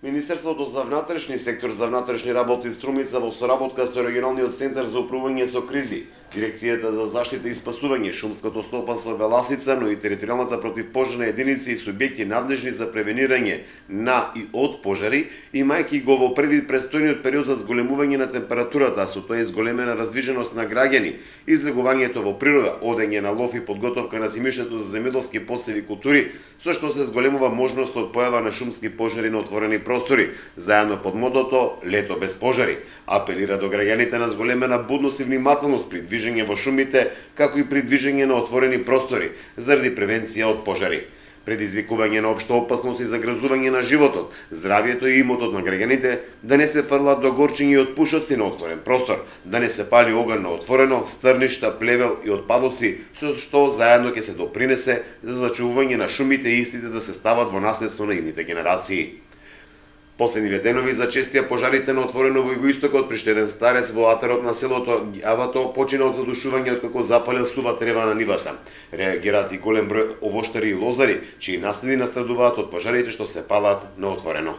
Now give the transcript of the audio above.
Министерството за внатрешни сектор за внатрешни работи Струмица во соработка со регионалниот центар за управување со кризи, Дирекцијата за заштита и спасување, Шумското стопанство Беласица, но и територијалната противпожарна единици и субјекти надлежни за превенирање на и од пожари, имајќи го во предвид престојниот период за зголемување на температурата, а со тоа изголемена раздвиженост на граѓани, излегувањето во природа, одење на лов и подготовка на зимишното за земјоделски посеви култури, со што се зголемува можност од појава на шумски пожари на отворени простори, заедно под мотото "Лето без пожари". Апелира до граѓаните на зголемена будност и внимателност при движење во шумите, како и при движење на отворени простори, заради превенција од пожари. Предизвикување на општа опасност и загрозување на животот, здравјето и имотот на граѓаните, да не се фрлат до горчиња и отпушоци на отворен простор, да не се пали оган на отворено, стрништа, плевел и отпадоци, со што заедно ќе се допринесе за зачувување на шумите и истите да се стават во наследство на идните генерации. Последниве денови зачестија пожарите на отворено во југоистокот при што еден старец во атарот на селото Авато почина од задушување откако запалил сува трева на нивата. Реагираат и голем број овоштари и лозари, чии наследи настрадуваат од пожарите што се палат на отворено.